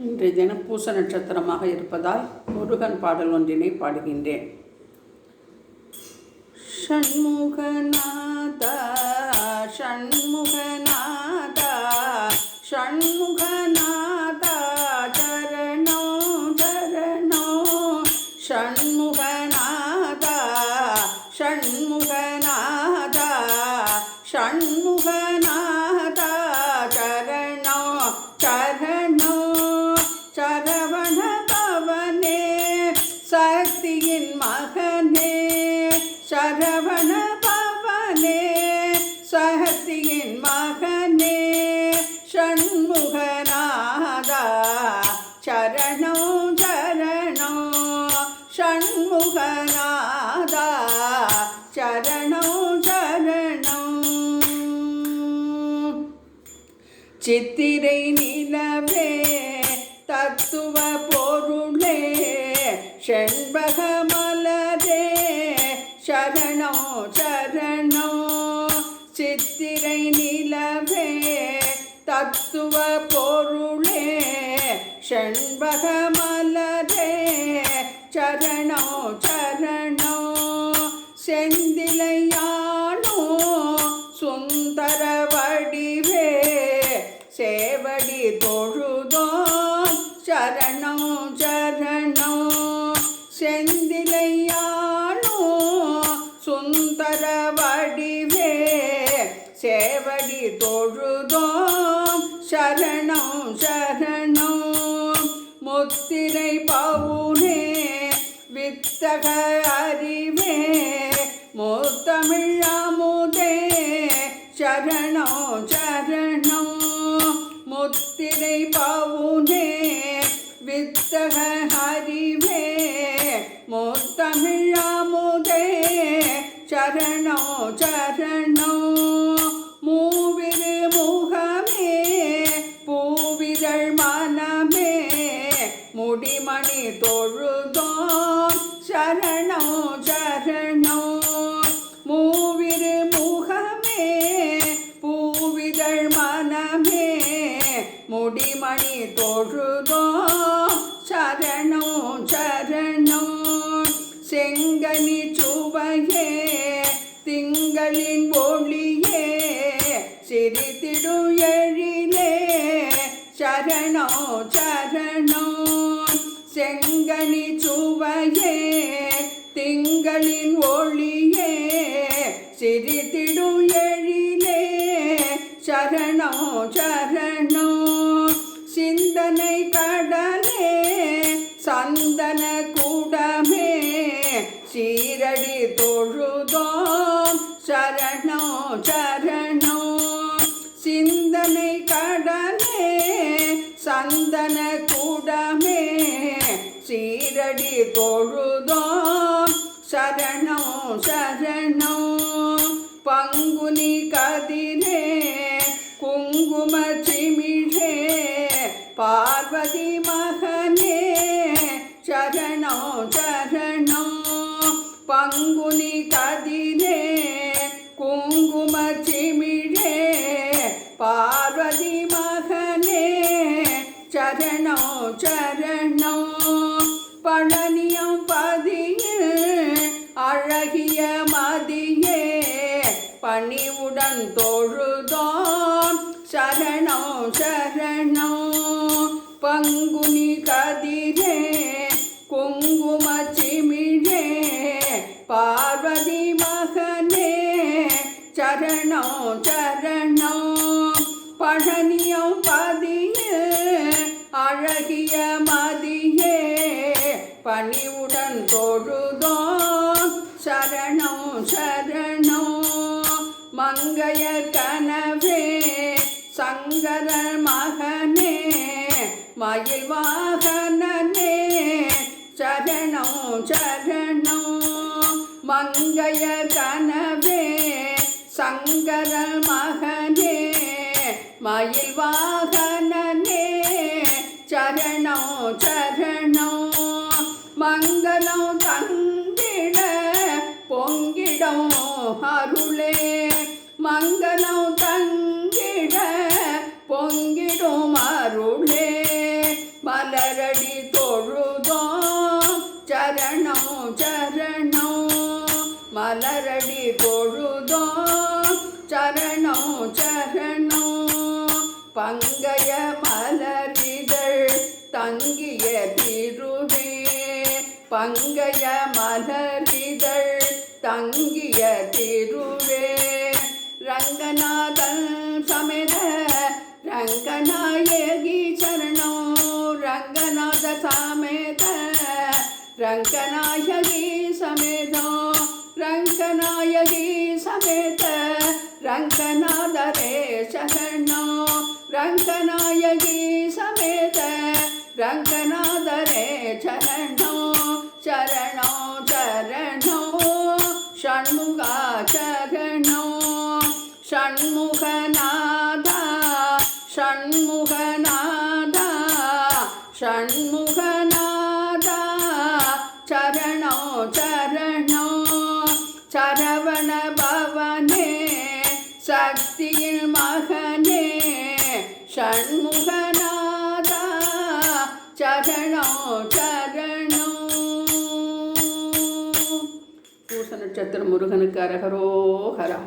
இன்றைய தினம் பூச நட்சத்திரமாக இருப்பதால் முருகன் பாடல் ஒன்றினை பாடுகின்றேன். ஷண்முகநாதா ஷண்முகநாதா ஷண்முகநாதா சரணோ சரணோ ஷண்முகநாதா ஷண்முகநாதா ஷண்முகநாதா சரணோ சரணோ சரவண பவனே சக்தியின் மகனே சரவண பவனே சக்தியின் மகனே ஷண்முகநாதா சரணோ சரணோ ஷண்முகநாதா சரணோ சரணோ. சித்திரை நிலவே தத்துவ பொருளே செண்பக மலரே சரணோ சரணோ. சித்திரை நிலவே தத்துவ பொருளே செண்பக மலரே சரணோ சரணோ. செந்திலையானோ சுந்தர வடிவே சேவடி தொழுதோம் சரணோ சரணோ. செந்திலையானோ சுந்தர வடிவே சேவடி தொழுதோம் சரணோ சரணோ. முத்திரை பவுனே வித்தக அறிவே முத்தமிழ் அமுதே சரணோ சரணோ. முத்திரை பவுனே வித்தக அறிவே முத்தமிழ் அமுதே சரணோ சரணோ. மூவிரு முகமே பூவிதழ் மனமே முடிமணி தொழுதோம் சரணோ சரணோ. மூவிரு முகமே பூவிதழ் மனமே முடிமணி தொழுதோம் சரணோ சரணோ. செங்கனி சுவையே திங்களின் ஒளியே சிரித்திடு எழிலே சரணோ சரணோ. செங்கனி சுவையே திங்களின் ஒளியே சிரித்திடு எழிலே சரணோ சரணோ. சிந்தனை கடலே சந்தன கூடமே சீரடி தொழுதோம் சரணோ சரணோ. சிந்தனை கடலே சந்தன கூடமே சீரடி தொழுதோம் சரணோ சரணோ. பங்குனி கதிரே குங்கும சிமிழே பார்வதி மகனே சரணோ சரணோ. பங்குனி கதிரே குங்கும சிமிழே பார்வதி மகனே சரணோ சரணோ. பழனியம் பதியே அழகிய மதியே பணிவுடன் தொழுதோம் சரணோ சரணோ. பங்குனி கதிரே குங்கும சிமிழே பார்வதி மகனே சரணோ சரணோ. பழனியம் பதியே அழகிய மதியே பணிவுடன் தொழுதோம் சரணோ சரணோ. மங்கைய கனவே சங்கர மகனே மயில் வாகனனே சரணோ சரணோ. மங்கைய கனவே சங்கர மகனே மயில் வாகனனே சரணோ சரணோ. மங்களம் தந்திட பொங்கிடும் அருளே மங்களம் தங்கிட பொங்கிடும் அருளே சரணம் சரணம் மலரடி தொழுதோம் சரணம் சரணம் பங்கய மலரிதழ் தங்கிய திருவே பங்கய மலரிதழ் தங்கிய திருவே ரங்கநாதன் சமேத ரங்கநாயகி சரணம் ரங்கநாத சமேத ரங்கநாயகி சமேதம் ரங்கநாயகி சமேத ரங்கநாதரே சரணம் ரங்கநாயகி சமேத ரங்கநாதரே சரணம் சரணம் சரணம் ஷண்முகா சரணம் ஷண்முகநாதா ஷண்முகநாதா ஷண்முகநாதா சரணம் சரணம் சரவண பவனே சக்தியின் மகனே ஷண்முகநாதா சரணம் சரணம். பூச நட்சத்திரம் முருகனுக்கு அரகரோஹரா.